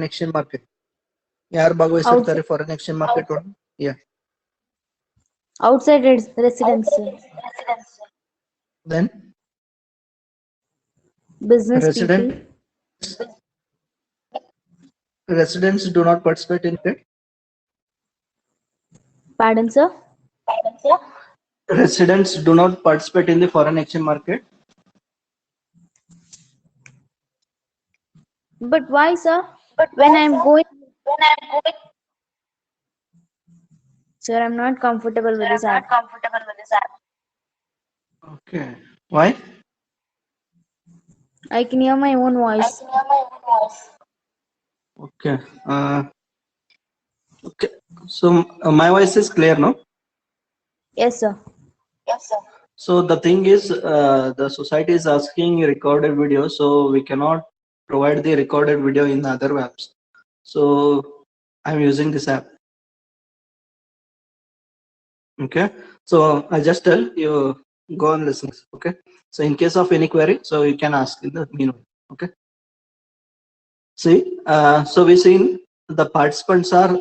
exchange market. ಯಾರು ಭಾಗವಹಿಸಿರ್ತಾರೆ foreign exchange market ಒಳಗೆ? Yeah. Outside residents, Then business people. Residents do not participate in it. Pardon, sir? Residents do not participate in the foreign exchange market. But why, sir? When I'm going, sir, I'm not comfortable with this app. Okay. Why? I can hear my own voice. Okay. Okay. So my voice is clear, no? Yes, sir. So the thing is, the society is asking recorded video, so we cannot provide the recorded video in other apps. So I'm using this app. Okay. So I just tell you, go and listen. Okay. So in case of any query, so you can ask in the meanwhile. Okay. See, so we seen the participants are,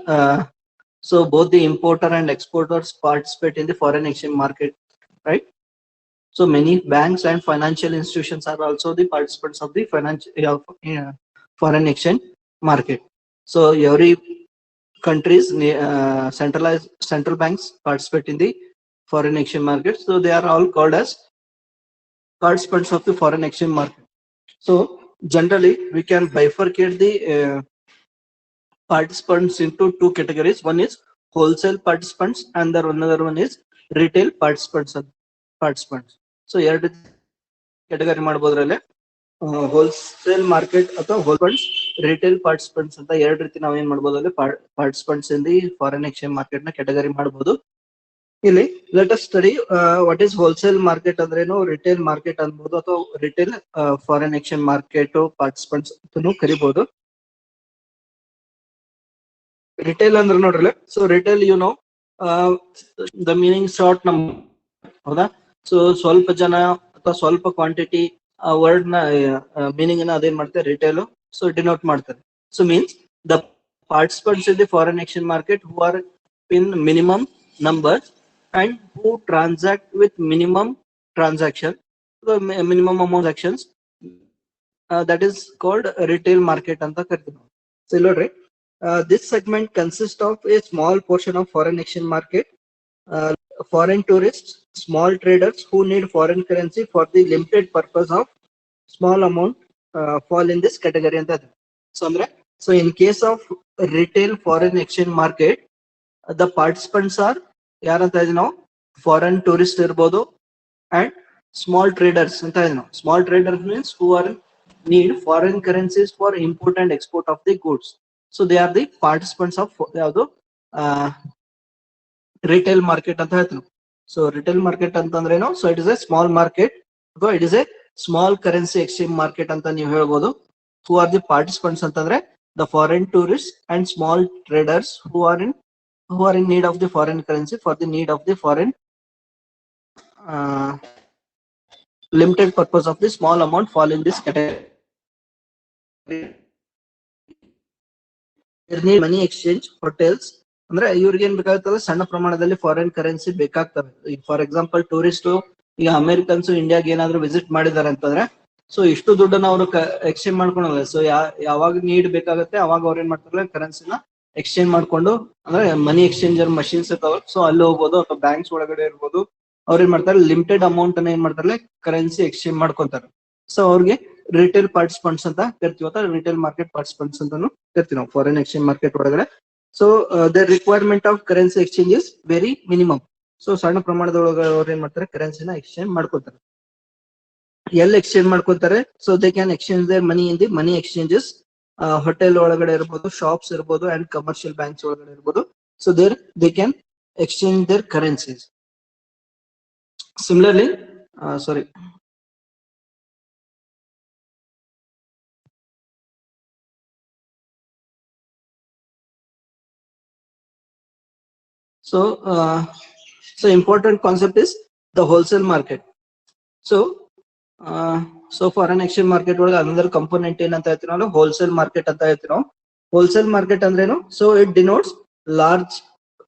so both the importer and exporters participate in the foreign exchange market, right? So many banks and financial institutions are also the participants of the foreign exchange market. So every countries central banks participate in the foreign exchange market. So they are all called as participants of the foreign exchange market. So generally we can bifurcate the participants into two categories. One is wholesale participants and the another one is retail participants. So ಎರಡು category ಮಾಡಬಹುದ್ರಲ್ಲಿ wholesale market ಅಥವಾ wholesale retail participants ಅಂತ ಎರಡು ರೀತಿ ನಾವು ಏನ್ ಮಾಡಬಹುದು ಅಲ್ಲಿ participants in the foreign exchange market ನ category ಮಾಡಬಹುದು. ಇಲ್ಲಿ let us study what is wholesale market ಅಂದ್ರೇನು, retail market ಅನ್ಬೋದು ಅಥವಾ retail foreign exchange market participants ಅಂತಾನೂ ಕರಿಬಹುದು. ರಿಟೇಲ್ ಅಂದ್ರೆ ನೋಡ್ರಲ್ಲ, so retail the meaning short ನಮ್ ಹೌದಾ. ಸೊ ಸ್ವಲ್ಪ ಜನ ಅಥವಾ ಸ್ವಲ್ಪ ಕ್ವಾಂಟಿಟಿ ಆ ವರ್ಡ್ ನ ಮೀನಿಂಗ್ ನ ಅದೇನ್ ಮಾಡ್ತಾರೆ ರಿಟೇಲ್ ಸೊ ಡಿನೋಟ್ ಮಾಡ್ತಾರೆ. So means the participants in the foreign exchange market who are in minimum numbers and who transact with minimum transaction, minimum amount actions, that is called retail market ಅಂತ ಕರಿತೀವಿ ನಾವು. So ಇಲ್ಲಿ ನೋಡ್ರಿ, this segment consists of a small portion of foreign exchange market, foreign tourists, small traders who need foreign currency for the limited purpose of small amount fall in this category anta. So andre, so in case of retail foreign exchange market, the participants are yaar anta idino, foreign tourists irbodu and small traders anta idino. Small traders means who are need foreign currencies for import and export of the goods. So they are the participants of ಯಾವುದು retail market ಅಂತ ಹೇಳ್ತೀವಿ. So retail market ಅಂತಂದ್ರೇನು, so it is a small market ಅಥವಾ it is a small currency exchange market ಅಂತ ನೀವು ಹೇಳ್ಬೋದು. Who are the participants ಅಂತಂದ್ರೆ the foreign tourist and small traders who are in need of the foreign currency for the need of the foreign limited purpose of the small amount fall in this category. Money exchange hotels ಅಂದ್ರೆ ಇವ್ರಿಗೆ ಏನ್ ಬೇಕಾಗುತ್ತಲ್ಲ, ಸಣ್ಣ ಪ್ರಮಾಣದಲ್ಲಿ foreign currency ಬೇಕಾಗ್ತವೆ. ಈಗ for example tourist ಈಗ Americans ಇಂಡಿಯಾಗೆ ಏನಾದ್ರು ವಿಸಿಟ್ ಮಾಡಿದಾರೆ ಅಂತಂದ್ರೆ, ಸೊ ಇಷ್ಟು ದುಡ್ಡನ್ನ ಅವರು ಎಕ್ಸ್ಚೇಂಜ್ ಮಾಡ್ಕೊಳಲ್ಲ. ಸೊ ಯಾವಾಗ ನೀಡ್ ಬೇಕಾಗುತ್ತೆ ಅವಾಗ ಅವ್ರು ಏನ್ ಮಾಡ್ತಾರಲ್ಲ ಕರೆನ್ಸಿನ ಎಕ್ಸ್ಚೇಂಜ್ ಮಾಡ್ಕೊಂಡು, ಅಂದ್ರೆ ಮನಿ ಎಕ್ಸ್ಚೇಂಜರ್ ಮಷೀನ್ಸ್ ಇರ್ತಾವ, ಸೊ ಅಲ್ಲಿ ಹೋಗ್ಬೋದು ಅಥವಾ ಬ್ಯಾಂಕ್ಸ್ ಒಳಗಡೆ ಇರ್ಬೋದು, ಅವ್ರು ಏನ್ ಮಾಡ್ತಾರೆ ಲಿಮಿಟೆಡ್ ಅಮೌಂಟ್ ಅನ್ನ ಏನ್ ಮಾಡ್ತಾರೆ ಕರೆನ್ಸಿ ಎಕ್ಸ್ಚೇಂಜ್ ಮಾಡ್ಕೊಂತಾರೆ. ಸೊ ಅವ್ರಿಗೆ ರಿಟೇಲ್ ಪಾರ್ಟಿಸಿಪೆಂಟ್ಸ್ ಅಂತ ಕರಿತೀವಿ ಅಥವಾ ರಿಟೇಲ್ ಮಾರ್ಕೆಟ್ ಪಾರ್ಟಿಸಿಪೆಂಟ್ಸ್ ಅಂತಾನು ಕರಿತೀವಿ ನಾವು ಫಾರಿನ್ ಎಕ್ಸ್ಚೇಂಜ್ ಮಾರ್ಕೆಟ್ ಒಳಗಡೆ. So the requirement of currency exchange is very minimum. So ಸಣ್ಣ ಪ್ರಮಾಣದೊಳಗೆ ಅವ್ರು ಏನ್ ಮಾಡ್ತಾರೆ ಕರೆನ್ಸಿನ ಎಕ್ಸ್ಚೇಂಜ್ ಮಾಡ್ಕೊತಾರೆ. ಎಲ್ಲಿ ಎಕ್ಸ್ಚೇಂಜ್ ಮಾಡ್ಕೊತಾರೆ? So they can exchange their money in the money exchanges, hotel ಒಳಗಡೆ ಇರ್ಬೋದು, ಶಾಪ್ಸ್ ಇರ್ಬೋದು ಅಂಡ್ ಕಮರ್ಷಿಯಲ್ ಬ್ಯಾಂಕ್ಸ್ ಒಳಗಡೆ ಇರ್ಬೋದು. So there they can exchange their currencies. Similarly sorry So important concept is the wholesale market. So foreign exchange market ಒಳಗೆ another component ಏನಂತ ಹೇಳ್ತೀವಿ ನಾವು wholesale market ಅಂತ ಹೇಳ್ತೀವಿ ನಾವು. ಹೋಲ್ಸೇಲ್ ಮಾರ್ಕೆಟ್ ಅಂದ್ರೇನು? So it denotes large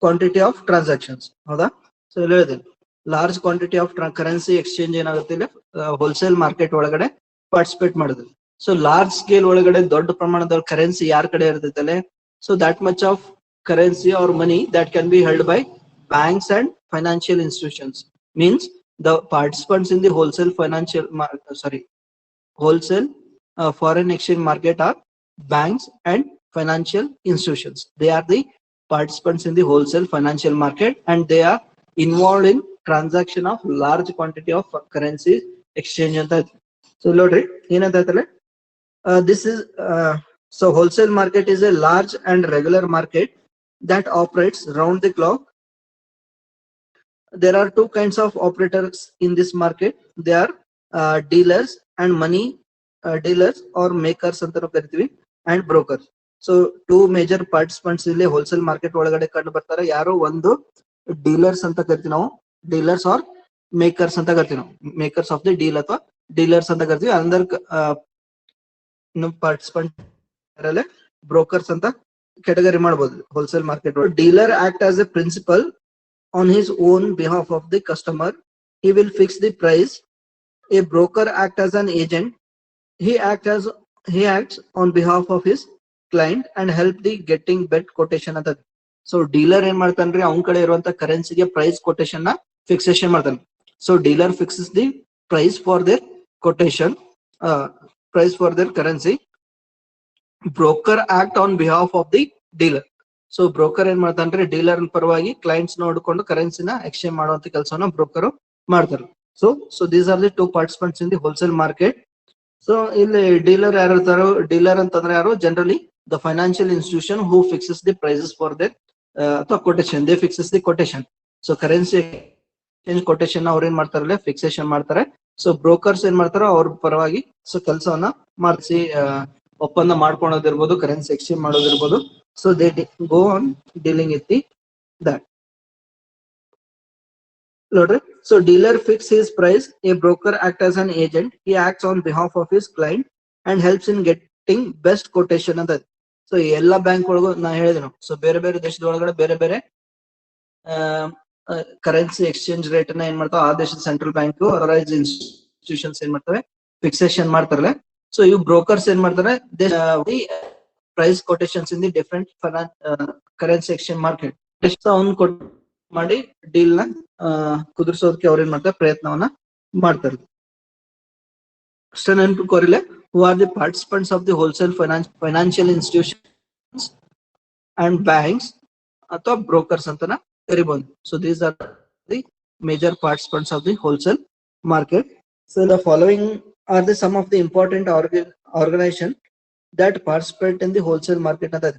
quantity of transactions. ಹೌದಾ? So ಇಲ್ಲಿ ಹೇಳಿದೆ large quantity of currency exchange ಏನಾಗುತ್ತೆ ಇಲ್ಲಿ ಹೋಲ್ಸೇಲ್ ಮಾರ್ಕೆಟ್ ಒಳಗಡೆ ಪಾರ್ಟಿಸಿಪೇಟ್ ಮಾಡಿದ್ರು. ಸೊ ಲಾರ್ಜ್ ಸ್ಕೇಲ್ ಒಳಗಡೆ ದೊಡ್ಡ ಪ್ರಮಾಣದ ಕರೆನ್ಸಿ ಯಾರ ಕಡೆ ಇರ್ತೈತಲ್ಲ, so that much of currency or money that can be held by banks and financial institutions. Means the participants in the wholesale foreign exchange market are banks and financial institutions. They are the participants in the wholesale financial market and they are involved in transaction of large quantity of currency exchange anta. So nodri ಏನಂತೈತಲ್ಲ, this is so wholesale market is a large and regular market that operates round the clock. There are two kinds of operators in this market. They are dealers and money dealers or makers anta ಕರಿತೀವಿ, and brokers. So two major participants ಇಲ್ಲಿ wholesale market ಒಳಗಡೆ ಕಂಡು ಬರ್ತಾರೆ. ಯಾರು ಒಂದು dealers ಅಂತ ಕರಿತೀವಿ ನಾವು, ಡೀಲರ್ಸ್ ಆರ್ ಮೇಕರ್ಸ್ ಅಂತ ಕರಿತೀವಿ ನಾವು, ಮೇಕರ್ಸ್ ಆಫ್ ದಿ ಡೀಲ್ ಅಥವಾ ಡೀಲರ್ಸ್ ಅಂತ ಕರಿತೀವಿ. ಅಂದರ್ ಪಾರ್ಟಿಸಿಪೆಂಟ್ ಬ್ರೋಕರ್ಸ್ ಅಂತ category ಮಾಡಬಹುದು wholesale market. Dealer act as a principal on his own behalf of the customer. He will fix the price. A broker act as an agent. He acts on behalf of his client and help the getting bet quotation ಅಂತ. So dealer ಏನ್ ಮಾಡ್ತಾನ್ರಿ, ಅವನ ಕಡೆ ಇರುವಂತ ಕರೆನ್ಸಿಗೆ price quotation ನ fixation ಮಾಡ್ತಾನೆ. So dealer fixes the price for their quotation, price for their currency. Broker act on behalf of the dealer. So broker ಏನ್ ಮಾಡ್ತಾನ್ರಿ, ಡೀಲರ್ ಪರವಾಗಿ ಕ್ಲೈಂಟ್ಸ್ ನೋಡಿಕೊಂಡು ಕರೆನ್ಸಿನ ಎಕ್ಸ್ಚೇಂಜ್ ಮಾಡುವಂತ ಕೆಲಸವನ್ನ ಬ್ರೋಕರ್ ಮಾಡ್ತಾರೆ. So these are the two participants in the wholesale market. So ಇಲ್ಲಿ dealer ಯಾರು ಇರ್ತಾರೋ, ಡೀಲರ್ ಅಂತಂದ್ರೆ ಯಾರು, generally the financial institution who fixes the prices for their ಅಥವಾ quotation, they fixes the quotation. So currency exchange quotation ಅವ್ರ ಏನ್ ಮಾಡ್ತಾರಲ್ಲ fixation ಮಾಡ್ತಾರೆ. ಸೊ ಬ್ರೋಕರ್ಸ್ ಏನ್ ಮಾಡ್ತಾರೋ ಅವ್ರ ಪರವಾಗಿ ಸೊ ಕೆಲಸವನ್ನ ಮಾಡಿಸಿ ಒಪ್ಪಂದ ಮಾಡ್ಕೊಳೋದಿರ್ಬೋದು, ಕರೆನ್ಸಿ ಎಕ್ಸ್ಚೇಂಜ್ ಮಾಡೋದಿರ್ಬೋದು. So they go on dealing with the that. ನೋಡ್ರಿ, so dealer fix his price, a broker act as an agent, he acts on behalf of his client and helps in getting best quotation ಅಂತ. So ಎಲ್ಲಾ bank ಒಳಗೂ ನಾ ಹೇಳಿದೆ, so ಬೇರೆ ಬೇರೆ ದೇಶದ ಒಳಗಡೆ ಬೇರೆ ಬೇರೆ ಕರೆನ್ಸಿ ಎಕ್ಸ್ಚೇಂಜ್ ರೇಟ್ ನ ಏನ್ ಮಾಡ್ತಾವ, ಆ ದೇಶದ ಸೆಂಟ್ರಲ್ ಬ್ಯಾಂಕ್ ಆಥರೈಸ್ಡ್ ಇನ್ಸ್ಟಿಟ್ಯೂಷನ್ಸ್ ಏನ್ ಮಾಡ್ತವೆ, ಫಿಕ್ಸೇಷನ್ ಮಾಡ್ತಾರಲ್ಲ. ಸೊ ಇವು ಬ್ರೋಕರ್ಸ್ ಏನ್ ಮಾಡ್ತಾರೆ, price quotations in the different currency exchange market ಅವ್ನ ಮಾಡಿ ಡೀಲ್ ನ ಕುದುರಿಸೋದಕ್ಕೆ ಅವ್ರ ಏನ್ ಮಾಡ್ತಾರೆ, ಪ್ರಯತ್ನವನ್ನ ಮಾಡ್ತಾರೆ. ಅಷ್ಟೇ ನೆನ್ಪಿಟ್ಕೋರಿಲ್ಲ, who are the participants of the wholesale financial institutions and banks ಅಥವಾ brokers ಅಂತನ ಕರಿಬಹುದು. So these are the major participants of the wholesale market. So the following are the some of the important organization that participate in the wholesale market ಅಂತ.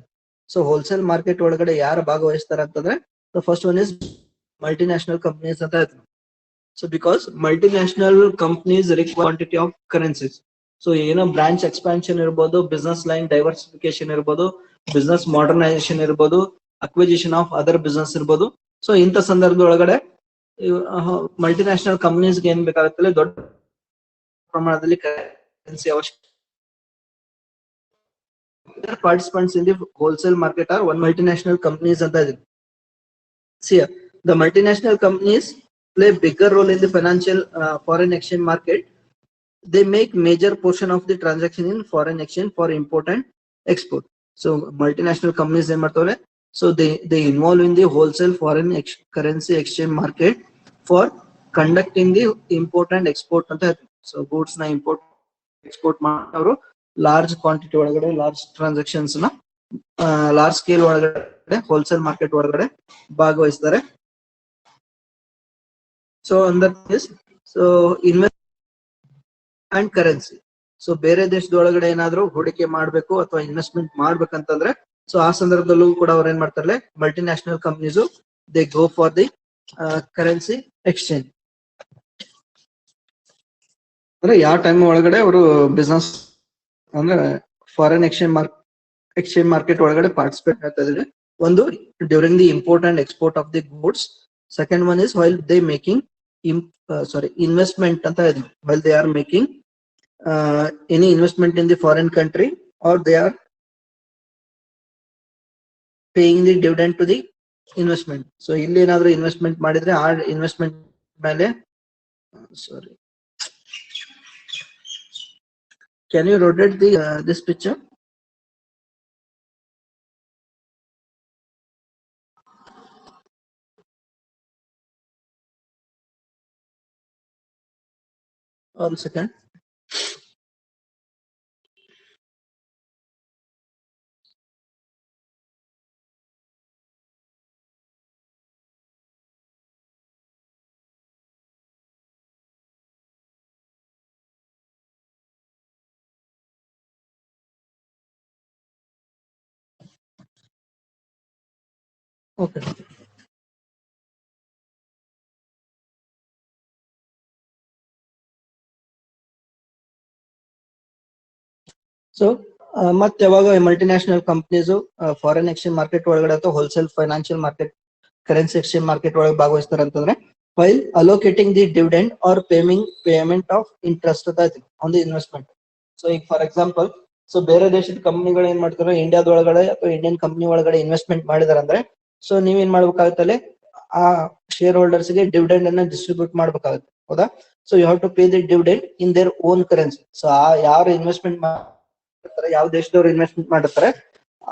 So wholesale market ಒಳಗಡೆ ಯಾರು ಭಾಗವಹಿಸ್ತಾರೆ ಅಂತಂದ್ರೆ, the first one is multinational companies ಅಂತ. So because multinational companies require quantity of currencies. So ಏನೋ branch expansion ಇರ್ಬೋದು, business line diversification ಇರ್ಬೋದು, business modernisation ಇರ್ಬೋದು, ಅಕ್ವಿಜಿಷನ್ ಆಫ್ ಅದರ್ ಬಿಸ್ನೆಸ್ ಇರ್ಬೋದು. ಸೊ ಇಂಥ ಸಂದರ್ಭದೊಳಗಡೆ ಮಲ್ಟಿನ್ಯಾಷನಲ್ ಕಂಪನೀಸ್ಗೆ ಏನ್ ಬೇಕಾಗುತ್ತೆ, ದೊಡ್ಡ ಪ್ರಮಾಣದಲ್ಲಿ ಕರೆನ್ಸಿ ಅವಶ್ಯಕ. Participants in the wholesale market are one multinational companies ಅಂತ ಇದೆ. See, the multinational companies play bigger role in the financial foreign exchange market. They make major portion of the transaction in foreign exchange for import and export. So multinational companies ಏನ್ ಮಾಡ್ತವ್ರೆ, so they involve in the wholesale foreign currency exchange market for conducting the import and export ಅಂತ. So goods ನ import export ಮಾಡೋರು large quantity ಒಳಗಡೆ large transactions ನ large scale ಒಳಗಡೆ wholesale market ಒಳಗಡೆ ಭಾಗವಹಿಸ್ತಾರೆ. So ಅಂದರ್ this, so invest and currency. So ಬೇರೆ ದೇಶದೊಳಗಡೆ ಏನಾದ್ರು ಹೂಡಿಕೆ ಮಾಡ್ಬೇಕು ಅಥವಾ ಇನ್ವೆಸ್ಟ್ಮೆಂಟ್ ಮಾಡ್ಬೇಕಂತಂದ್ರೆ, ಸೊ ಆ ಸಂದರ್ಭದಲ್ಲೂ ಕೂಡ ಅವ್ರು ಏನ್ ಮಾಡ್ತಾರೆ, multinational companies they go for the currency exchange. ಅಂದ್ರೆ ಯಾವ ಟೈಮ್ ಒಳಗಡೆ ಅವರು ಬಿಸ್ನೆಸ್ ಅಂದ್ರೆ ಫಾರಿನ್ ಎಕ್ಸ್ಚೇಂಜ್ ಮಾರ್ಕೆಟ್ ಒಳಗಡೆ ಪಾರ್ಟಿಸಿಪೇಟ್ ಮಾಡ್ತಾ ಇದ್ದಾರೆ. ಒಂದು during the import and export of the goods. Second one is while they making investment ಅಂತ ಇದೆ, while they are making any investment in the foreign country or they are paying the dividend to the investment. So ಇಲ್ಲಿ ಏನಾದ್ರು investment ಮಾಡಿದ್ರೆ ಆ investment ಮೇಲೆ sorry, can you rotate the this picture? One second. Okay. So ಮತ್ತೆ ಯಾವಾಗ multinational companies foreign exchange market ಒಳಗಡೆ ಅಥವಾ wholesale financial market currency exchange market ಒಳಗೆ ಭಾಗವಹಿಸ್ತಾರೆ ಅಂತಂದ್ರೆ while allocating the dividend or payment of interest on the investment. So ಈಗ for example, so ಬೇರೆ ದೇಶದ ಕಂಪ್ನಿಗಳು ಏನ್ ಮಾಡ್ತಾರೆ, ಇಂಡಿಯಾದೊಳಗಡೆ ಅಥವಾ ಇಂಡಿಯನ್ ಕಂಪ್ನಿ ಒಳಗಡೆ ಇನ್ವೆಸ್ಟ್ಮೆಂಟ್ ಮಾಡಿದಾರೆ ಅಂದ್ರೆ ಸೊ ನೀವೇನ್ ಮಾಡ್ಬೇಕಾಗುತ್ತಲ್ಲ, ಆ ಶೇರ್ ಹೋಲ್ಡರ್ಸ್ ಗೆ ಡಿವಿಡೆಂಡ್ ಅನ್ನ ಡಿಸ್ಟ್ರಿಬ್ಯೂಟ್ ಮಾಡ್ಬೇಕಾಗುತ್ತೆ, ಹೌದಾ? So you have to pay the dividend in their own currency. So ಆ ಯಾರು ಇನ್ವೆಸ್ಟ್ಮೆಂಟ್ ಯಾವ ದೇಶದವ್ರು ಇನ್ವೆಸ್ಟ್ಮೆಂಟ್ ಮಾಡಿರ್ತಾರೆ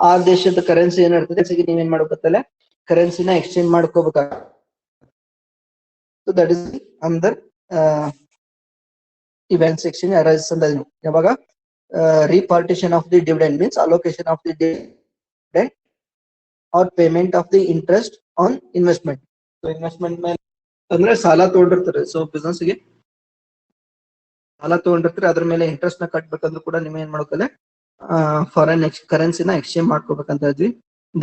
ಆ ದೇಶದ ಕರೆನ್ಸಿ ಏನಿರ್ತದೆ ನೀವೇನ್ ಮಾಡ್ಬೇಕಲ್ಲ, ಕರೆನ್ಸಿನ ಎಕ್ಸ್ಚೇಂಜ್ ಮಾಡ್ಕೋಬೇಕಾಗುತ್ತೆ. So that is under events exchange arises ಅಂತ ಯಾವಾಗ repatriation of the dividend means allocation of the dividend or payment of the interest on investment. So investment ಮೇಲೆ ಅಂದ್ರೆ ಸಾಲ ತಗೊಂಡಿರ್ತಾರೆ, ಸೊ ಬಿಸ್ನೆಸ್ ಗೆ ಸಾಲ ತಗೊಂಡಿರ್ತಾರೆ, ಅದ್ರ ಮೇಲೆ ಇಂಟ್ರೆಸ್ಟ್ ನ ಕಟ್ಬೇಕಂದ್ರೂ ಕೂಡ ನೀವು ಏನ್ ಮಾಡ್ಬೇಕಲ್ಲ, ಫಾರಿನ್ ಕರೆನ್ಸಿನ ಎಕ್ಸ್ಚೇಂಜ್ ಮಾಡ್ಕೋಬೇಕಂತ ಇದ್ವಿ.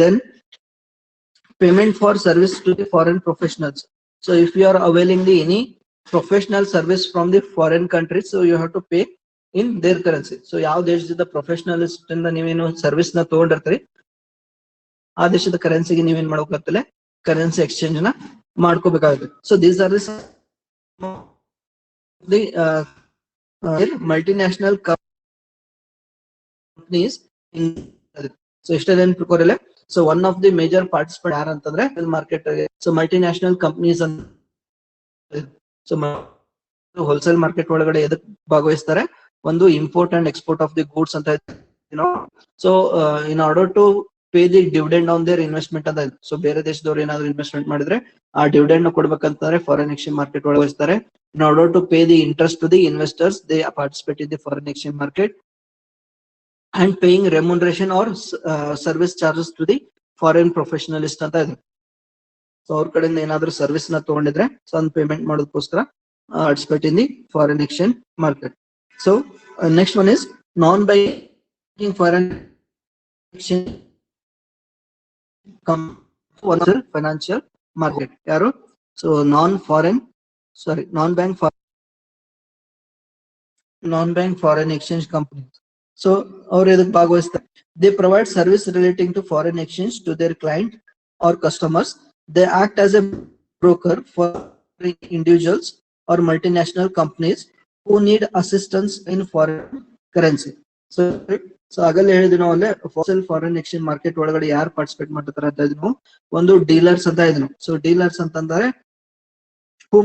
Then payment for service to the foreign professionals. So if you are availing the any professional service from the foreign countries, so you have to pay in their currency. So ಯಾವ ದೇಶದ professionalist ಇಂದ ನೀವೇನು service ನ ತಗೊಂಡಿರ್ತೀರಿ ಆ ದೇಶದ ಕರೆನ್ಸಿಗೆ ನೀವೇನ್ ಮಾಡ್ಬೇಕಂತಲೇ currency exchange ನ ಮಾಡ್ಕೋಬೇಕಾಗುತ್ತೆ. So these are the multinational companies. So ಇಷ್ಟ ನೆನ್ಪಿಟ್ಕೋರಲ್ಲ. So one of the major participant ಯಾರಂತಂದ್ರೆ ಮಾರ್ಕೆಟ್. ಸೊ ಮಲ್ಟಿನ್ಯಾಷನಲ್ ಕಂಪನೀಸ್ ಅಂತ ಸೊ ಹೋಲ್ಸೇಲ್ ಮಾರ್ಕೆಟ್ ಒಳಗಡೆ ಎದಕ್ ಭಾಗವಹಿಸ್ತಾರೆ, ಒಂದು import and export of the goods ಅಂತ so in order to pay the dividend on their investment ಅಂತ. ಸೊ ಬೇರೆ ದೇಶದವ್ರು ಏನಾದ್ರು ಇನ್ವೆಸ್ಟ್ಮೆಂಟ್ ಮಾಡಿದ್ರೆ ಆ ಡಿವಿಡೆಂಡ್ ನ ಕೊಡ್ಬೇಕಂತಂದ್ರೆ ಫಾರಿನ್ ಎಕ್ಸ್ಚೇಂಜ್ ಮಾರ್ಕೆಟ್ ಒಳಗೆ ವಹಿಸ್ತಾರೆ. In order to pay the interest to the investors, they participate in the foreign exchange market and paying remuneration or service charges to the foreign professionalist ಅಂತ ಇದೆ. So ಅವ್ರ ಕಡೆಯಿಂದ ಏನಾದ್ರು service ನ ತಗೊಂಡಿದ್ರೆ so ಅದನ್ನ ಪೇಮೆಂಟ್ ಮಾಡೋದಕ್ಕೋಸ್ಕರ participate in the foreign exchange market. So next one is non-banking foreign exchange financial market. Yaro? So non-bank foreign exchange companies. So they provide service relating to foreign exchange to their client or customers. They act as a broker for individuals or multinational companies who need assistance in foreign currency. So ಆಗಲೇ ಹೇಳಿದ್ವಿ ನಾವು ಅಲ್ಲೇ foreign exchange market ಒಳಗಡೆ ಯಾರು participate ಮಾಡ್ತಾರೆ ಅಂತ ಇದ್ನು, ಒಂದು dealers ಅಂತ ಇದ್ನು. ಸೊ ಡೀಲರ್ಸ್ ಅಂತಂದ್ರೆ who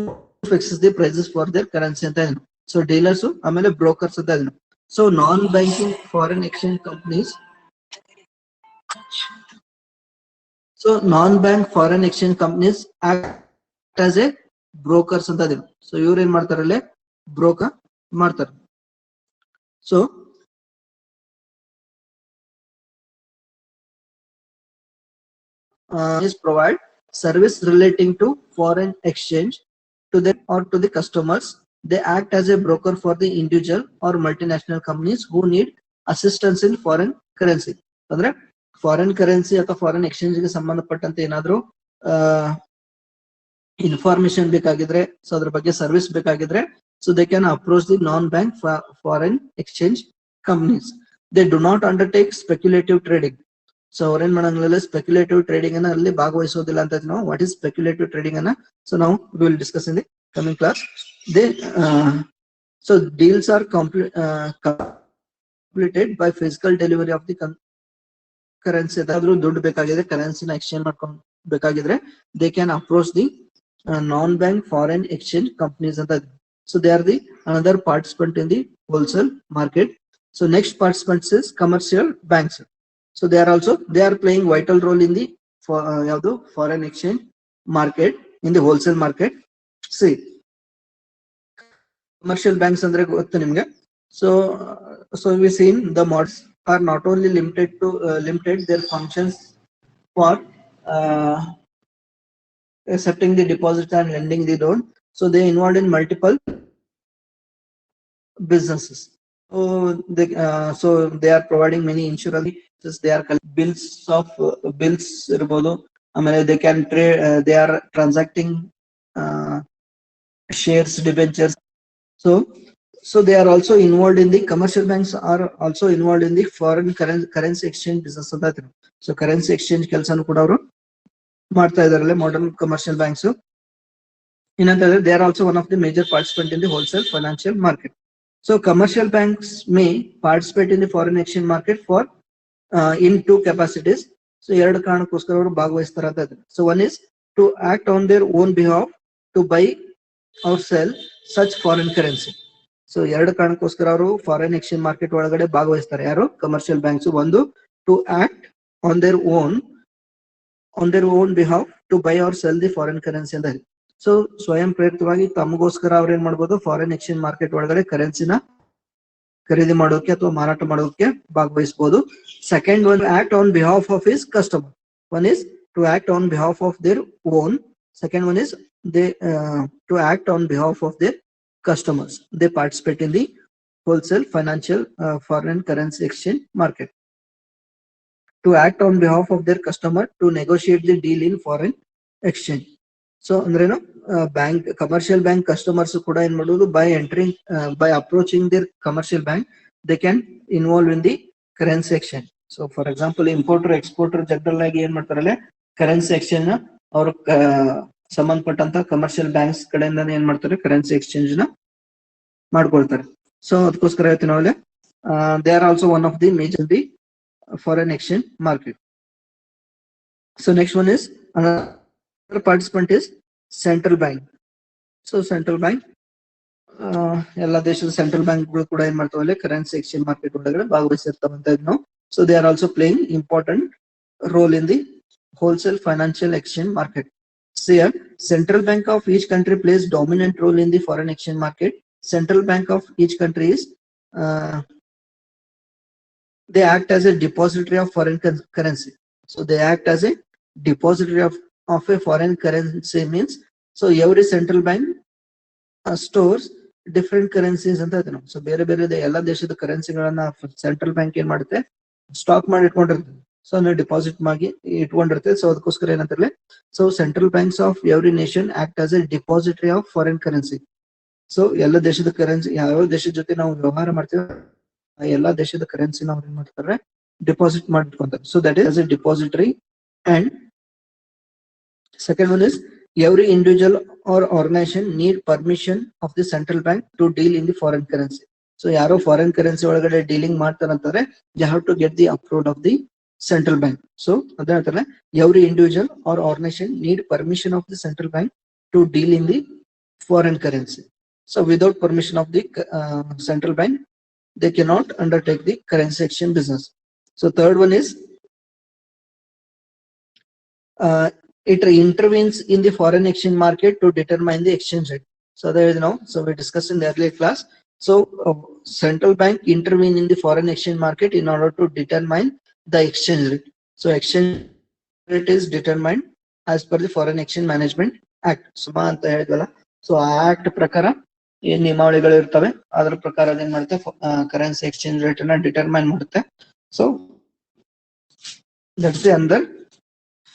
fixes the prices for their currency ಅಂತ ಇದ್ನು. ಸೊ ಡೀಲರ್ಸ್ ಆಮೇಲೆ ಬ್ರೋಕರ್ಸ್ ಅಂತ ಇದ್ನು. So non banking foreign exchange companies, so non bank foreign exchange companies act as a brokers ಅಂತ ಇದೀವಿ. ಸೊ ಇವ್ರು ಏನ್ ಮಾಡ್ತಾರಲ್ಲೇ ಬ್ರೋಕರ್ ಮಾಡ್ತಾರೆ. So provide service relating to foreign exchange to them or to the customers. They act as a broker for the individual or multinational companies who need assistance in foreign currency. ಅಂದ್ರೆ foreign currency ಅಥವಾ foreign exchange ಗೆ ಸಂಬಂಧಪಟ್ಟಂತೆ ಏನಾದ್ರು information ಬೇಕಾಗಿದ್ರೆ, so ಅದ್ರ ಬಗ್ಗೆ service ಬೇಕಾಗಿದ್ರೆ, so they can approach the non bank foreign exchange companies. They do not undertake speculative trading. So ಅವ್ರೇನ್ ಮಾಡಂಗಿಲ್ಲ ಸ್ಪೆಕ್ಯುಲೇಟಿವ್ ಟ್ರೇಡಿಂಗ್ ಅನ್ನ ಅಲ್ಲಿ ಭಾಗವಹಿಸೋದಿಲ್ಲ ಅಂತ ನಾವು. ವಾಟ್ ಇಸ್ ಸ್ಪೆಕ್ಯುಲೇಟಿವ್ ಟ್ರೇಡಿಂಗ್ ಅನ್ನ ಸೊ ನಾವು will discuss in the coming class. They so deals are completed by physical delivery of the currency ಏನಾದ್ರೂ ದುಡ್ಡು ಬೇಕಾಗಿದ್ರೆ ಕರೆನ್ಸಿನ ಎಕ್ಸ್ಚೇಂಜ್ ಮಾಡ್ಕೊಂಡು ಬೇಕಾಗಿದ್ರೆ they can approach the non bank foreign exchange companies ಅಂತ. So they are the another participant in the wholesale market. So next participants is commercial banks. So they are playing vital role in the ಯಾವುದು foreign exchange market in the wholesale market. See commercial banks ಅಂದ್ರೆ ಗೊತ್ತು ನಿಮ್ಗೆ. So we seen the models are not only limited their functions for accepting the deposit and lending the loan. So they involved in multiple businesses. So they are providing many insurances. They are bills irbodu. They can trade. They are transacting shares, debentures. So they are also involved in the commercial banks are also involved in the foreign currency exchange business ಅಂತ. So currency exchange ಕೆಲಸನೂ ಕೂಡ ಅವರು ಮಾಡ್ತಾ ಇದಾರೆ modern commercial banks. ಏನಂತಂದ್ರೆ they are also one of the major participant in the wholesale financial market. So commercial banks may participate in the foreign exchange market for in two capacities. So ಎರಡು ಕಾರಣಕ್ಕೋಸ್ಕರ ಅವರು ಭಾಗವಹಿಸ್ತಾರೆ ಅಂತ ಇದ್ದಾರೆ. So one is to act on their own behalf to buy or sell such foreign currency. So ಎರಡು ಕಾರಣಕ್ಕೋಸ್ಕರ ಅವರು foreign exchange market ಒಳಗಡೆ ಭಾಗವಹಿಸ್ತಾರೆ ಯಾರು ಕಮರ್ಷಿಯಲ್ ಬ್ಯಾಂಕ್ಸ್. ಒಂದು to act on their own behalf to buy or sell the foreign currency ಅಂತ. So ಸ್ವಯಂ ಪ್ರೇರಿತವಾಗಿ ತಮಗೋಸ್ಕರ ಅವ್ರು ಏನ್ ಮಾಡ್ಬೋದು ಫಾರಿನ್ ಎಕ್ಸ್ಚೇಂಜ್ ಮಾರ್ಕೆಟ್ ಒಳಗಡೆ ಕರೆನ್ಸಿನ ಖರೀದಿ ಮಾಡೋಕೆ ಅಥವಾ ಮಾರಾಟ ಮಾಡೋಕೆ ಭಾಗವಹಿಸಬಹುದು. Second one act on behalf of his customer. One is to act on behalf of their own. Second one is they to act on behalf of their customers. They participate in the wholesale financial foreign currency exchange market. To act on behalf of their customer to negotiate the deal in foreign exchange. So andreno bank commercial bank customers kuda en madodu by entering by approaching their commercial bank they can involve in the currency exchange. So for example importer exporter general ಆಗಿ ಏನ್ ಮಾಡ್ತಾರಲ್ಲ currency exchange ನ ಅವರು ಸಂಬಂಧಪಟ್ಟಂತ commercial banks ಕಡೆಯಿಂದ ಏನ್ ಮಾಡ್ತಾರೆ currency exchange ನ ಮಾಡ್ಕೊಳ್ತಾರೆ. ಸೊ ಅದಕ್ಕೋಸ್ಕರ ಹೇಳ್ತೀನಿ ನಾವಲ್ಲಿ they are also one of the major the foreign exchange market. So next one is another participant is central bank. So central bank ಎಲ್ಲ ದೇಶದ ಸೆಂಟ್ರಲ್ ಬ್ಯಾಂಕ್ ಗಳು ಕೂಡ ಏನ್ ಮಾಡ್ತಾವಲ್ಲ ಕರೆನ್ಸಿ ಎಕ್ಸ್ಚೇಂಜ್ ಮಾರ್ಕೆಟ್ ಒಳಗಡೆ ಭಾಗವಹಿಸಿರ್ತಾವಂತ ನಾವು. So they are also playing important role in the wholesale financial exchange market. So here, central bank of each country plays dominant role in the foreign exchange market. Central bank of each country is they act as a depository of foreign currency. So they act as a depository of a foreign currency means so every central bank stores different currencies ಅಂತ ಇದೆ. So ಬೇರೆ ಬೇರೆ ಎಲ್ಲ ದೇಶದ ಕರೆನ್ಸಿಗಳನ್ನ central bank ಏನ್ ಮಾಡುತ್ತೆ stock ಮಾಡಿ ಇಟ್ಕೊಂಡಿರ್ತದೆ. So ಅಂದ್ರೆ ಡಿಪಾಸಿಟ್ ಮಾಡಿ ಇಟ್ಕೊಂಡಿರುತ್ತೆ. ಸೊ ಅದಕ್ಕೋಸ್ಕರ ಏನಂತಾರೆ so central banks of every nation act as A depository of foreign currency. So ಎಲ್ಲ ದೇಶದ ಕರೆನ್ಸಿ ಯಾವ ದೇಶದ ಜೊತೆ ನಾವು ವ್ಯವಹಾರ ಮಾಡ್ತೀವಿ ಎಲ್ಲಾ ದೇಶದ ಕರೆನ್ಸಿನ ಅವ್ರು ಏನ್ ಮಾಡ್ತಾರೆ ಡಿಪಾಸಿಟ್ ಮಾಡಿಟ್ಕೊಂತಾರೆ. So that is a depository. And second one is every individual or organization need permission of the central bank to deal in the foreign currency. So ಯಾರೋ ಫಾರಿನ್ ಕರೆನ್ಸಿ ಒಳಗಡೆ dealing ಮಾಡ್ತಾರಂತಾರೆ you have to get the approval of the central bank. So ಅದೇ ಹೇಳ್ತಾರೆ every individual or organization need permission of the central bank to deal in the foreign currency. So without permission of the central bank they cannot undertake the currency exchange business. So third one is it intervenes in the foreign exchange market to determine the exchange rate. So there is so we discussed in the earlier class. So central bank intervene in the foreign exchange market in order to determine the exchange rate. So exchange rate is determined as per the Foreign Exchange Management Act. Suma ಅಂತ ಹೇಳಿದ್ವಲ್ಲ, so ಆ act ಪ್ರಕಾರ ಏನ್ ನಿಯಮಾವಳಿಗಳು ಇರ್ತವೆ ಅದ್ರ ಪ್ರಕಾರ ಅದೇನ್ ಮಾಡುತ್ತೆ currency exchange rate ಅನ್ನ ಡಿಟರ್ಮೈನ್ ಮಾಡುತ್ತೆ. ಸೊ ದಟ್ಸ್ ದಿ ಅಂದರ್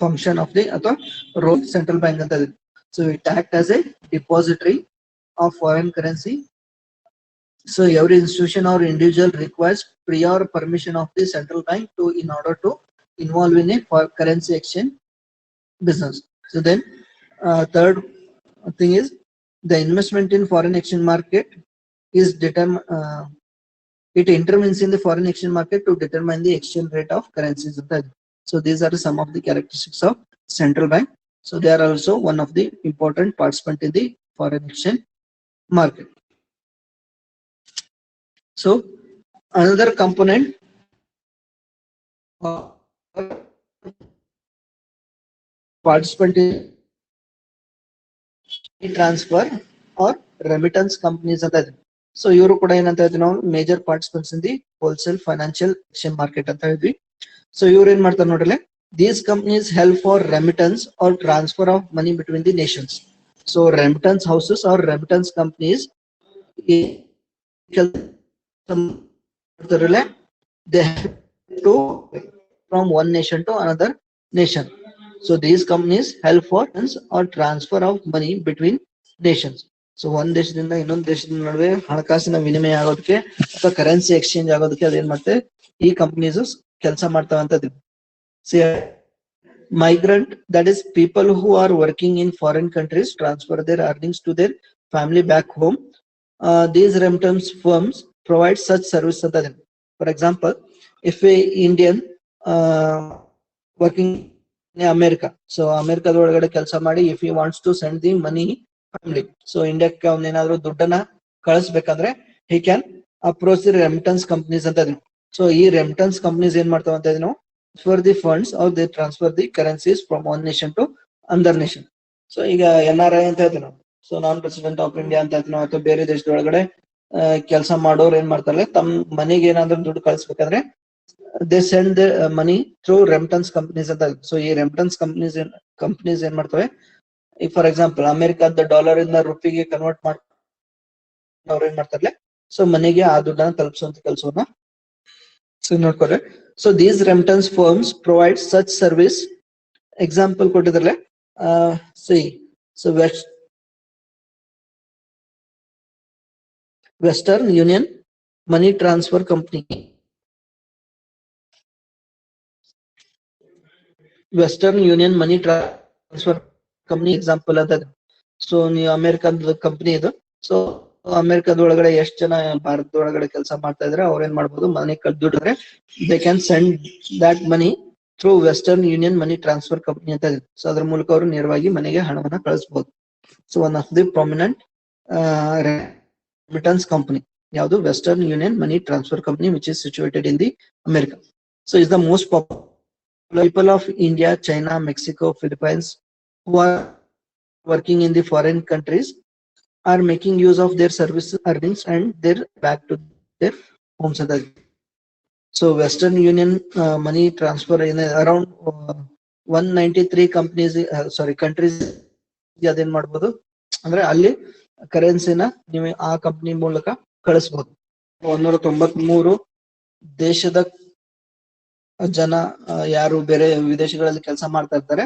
function of the role central bank anta ಇದೆ. So it act as a depository of foreign currency. So every institution or individual requires prior permission of the central bank to in order to involve in a currency exchange business. So then third thing is the investment in foreign exchange market is it intervenes in the foreign exchange market to determine the exchange rate of currencies anta ಇದೆ. So these are some of the characteristics of central bank. So they are also one of the important participant in the foreign exchange market. So another component of participant in transfer or remittance companies ಅಂತ ಇದೆ. So ಇವರು ಕೂಡ ಏನಂತ ಹೇಳ್ತೀವಿ ನಾವು major participants in the wholesale financial exchange market ಅಂತ ಹೇಳಿದ್ವಿ. So ಇವ್ರು ಏನ್ ಮಾಡ್ತಾರೆ ನೋಡ್ರಿ, these companies help for remittance or transfer of money between the nations. So remittance houses or remittance companies they have to from one nation to another nation. So these companies help for or transfer of money between nations. So ಒಂದ್ ದೇಶದಿಂದ ಇನ್ನೊಂದು ದೇಶದ ನಡುವೆ ಹಣಕಾಸಿನ ವಿನಿಮಯ ಆಗೋದಕ್ಕೆ ಅಥವಾ currency exchange ಆಗೋದಕ್ಕೆ ಅದೇನ್ ಮಾಡುತ್ತೆ, ಈ ಕಂಪನೀಸ್ ಕೆಲಸ ಮಾಡ್ತಾವಂತದ್ದು. Migrant, that is people who are working in foreign countries, transfer their earnings to their family back home. These remittance firms provide such service. For example, if a Indian working in America, so America ಒಳಗಡೆ ಕೆಲಸ ಮಾಡಿ if he wants to send the money family, so ಇಂಡಿಯಾಕ್ಕೆ ಅವನ ಏನಾದ್ರು ದುಡ್ಡನ್ನ ಕಳಿಸ್ಬೇಕಂದ್ರೆ he can approach the remittance companies ಅಂತ. So ಈ remittance companies ಏನ್ ಮಾಡ್ತಾವ ಅಂತ ನಾವು for the funds or they transfer the currencies from one nation to another nation. So ಈಗ NRI ಅಂತ ಹೇಳ್ತೀವಿ ನಾವು, so non resident of India ಅಂತ ಹೇಳ್ತೀವಿ ನಾವು, ಅಥವಾ ಬೇರೆ ದೇಶದೊಳಗಡೆ ಕೆಲಸ ಮಾಡೋರು ಏನ್ ಮಾಡ್ತಾರೆ, ತಮ್ಮ ಮನೆಗೆ ಏನಾದ್ರು ದುಡ್ಡು ಕಳಿಸ್ಬೇಕಂದ್ರೆ they send the money through remittance companies ಅಂತ. ಸೊ ಈ ರೆಮಿಟನ್ಸ್ ಕಂಪನೀಸ್ ಏನ್ ಮಾಡ್ತವೆ, ಈಗ ಫಾರ್ ಎಕ್ಸಾಂಪಲ್ ಅಮೆರಿಕದ ಡಾಲರ್ ಇಂದ ರುಪಿಗೆ ಕನ್ವರ್ಟ್ ಮಾಡಿ ಅವ್ರು ಏನ್ ಮಾಡ್ತಾರೆ, ಸೊ ಮನೆಗೆ ಆ ದುಡ್ಡನ್ನ ತಲುಪಿಸುವಂತ ಕೆಲಸವನ್ನ ನೋಡ್ಕೊರೆ. So these remittance firms provide such service. Example ಕೊಟ್ಟಿದ್ರಲ್ಲ, so Western Union Money Transfer Company. Western Union Money Transfer Company example ಅಂತ. ಸೊ ನೀವು ಅಮೆರಿಕದ ಕಂಪನಿ ಇದು. ಸೊ ಅಮೆರಿಕದ ಒಳಗಡೆ ಎಷ್ಟು ಜನ ಭಾರತದ ಒಳಗಡೆ ಕೆಲಸ ಮಾಡ್ತಾ ಇದ್ರೆ ಅವ್ರ ಏನ್ ಮಾಡ್ಬೋದು, ಮನಿ ದುಡ್ಡಿದ್ರೆ they can send that money through Western Union money transfer company ಅಂತ ಇದೆ. ಸೊ ಅದ್ರ ಮೂಲಕ ಅವರು ನೇರವಾಗಿ ಮನೆಗೆ ಹಣವನ್ನ ಕಳಿಸಬಹುದು. So one of the prominent remittance company ಯಾವುದು, western Union money transfer company which is situated in the America. So is the most popular people of India, China, Mexico, Philippines who are working in the foreign countries are making use of their service earnings and their back to their homes. So Western Union money transfer in around 193 companies, countries ಅದೇನ್ ಮಾಡ್ಬೋದು ಅಂದ್ರೆ ಅಲ್ಲಿ ಕರೆನ್ಸಿನ ನೀವು ಆ company ಮೂಲಕ ಕಳಿಸಬಹುದು. 193 ದೇಶದ ಜನ ಯಾರು ಬೇರೆ ವಿದೇಶಗಳಲ್ಲಿ ಕೆಲಸ ಮಾಡ್ತಾ ಇರ್ತಾರೆ,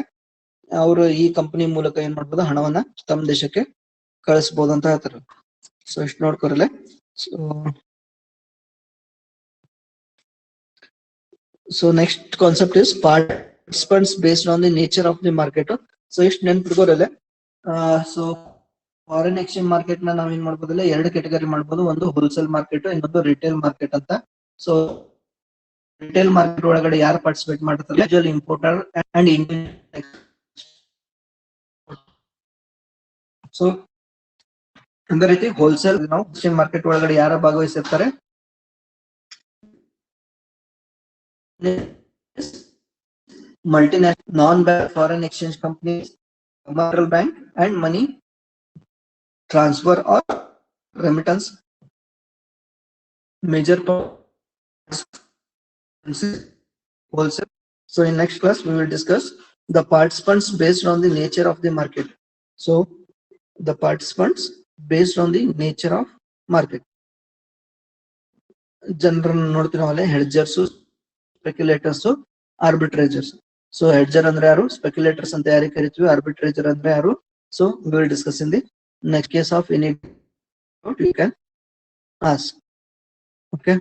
ಅವರು ಈ ಕಂಪನಿ ಮೂಲಕ ಏನ್ ಮಾಡ್ಬೋದು, ಹಣವನ್ನ ತಮ್ಮ ದೇಶಕ್ಕೆ ಕಳಿಸಬಹುದು ಅಂತ ಹೇಳ್ತಾರೆ. ಸೊ ಇಷ್ಟು ನೋಡ್ಕೊರಲ್ಲ. So next concept is participants based on the nature of the market. So ಇಷ್ಟು ನೆನ್ಪಿಟ್ಕೋರಲ್ಲ. ಸೊ ಫಾರಿನ್ ಎಕ್ಸ್ಚೇಂಜ್ ಮಾರ್ಕೆಟ್ ನ ನಾವ್ ಏನ್ ಮಾಡ್ಬೋದಲ್ಲ, ಎರಡು ಕ್ಯಾಟಗರಿ ಮಾಡ್ಬೋದು. ಒಂದು ಹೋಲ್ಸೇಲ್ ಮಾರ್ಕೆಟ್, ಇನ್ನೊಂದು ರಿಟೇಲ್ ಮಾರ್ಕೆಟ್ ಅಂತ. ಸೊ ರಿಟೇಲ್ ಮಾರ್ಕೆಟ್ ಒಳಗಡೆ ಯಾರು ಪಾರ್ಟಿಸಿಪೇಟ್ ಮಾಡ್ತಾರೆ, ಇಂಪೋರ್ಟರ್ ಅಂಡ್ ಇಂಡಿಯನ್. ಸೊ ಅದೇ ರೀತಿ ಹೋಲ್ಸೇಲ್ ನಾವು ಎಕ್ಸ್ಚೇಂಜ್ ಮಾರ್ಕೆಟ್ ಒಳಗಡೆ ಯಾರ ಭಾಗವಹಿಸಿರ್ತಾರೆ, multinational non-bank foreign exchange companies, commercial bank and money transfer or remittance major wholesale. So in next class we will discuss the participants based on the nature of the market. So the participants based on the nature of market. ಜನರನ್ನು ನೋಡ್ತೀವಿ, ಹೆಡ್ಜರ್ಸ್, ಸ್ಪೆಕ್ಯುಲೇಟರ್ಸ್, ಆರ್ಬಿಟ್ರೇಜರ್ಸ್. So ಹೆಡ್ಜರ್ ಅಂದ್ರೆ ಯಾರು, ಸ್ಪೆಕ್ಯುಲೇಟರ್ಸ್ ಅಂತ ಯಾರಿಗೆ ಕರಿತೀವಿ, ಆರ್ಬಿಟ್ರೇಜರ್ ಅಂದ್ರೆ ಯಾರು. So we will discuss in the next case of any you can ask. Okay.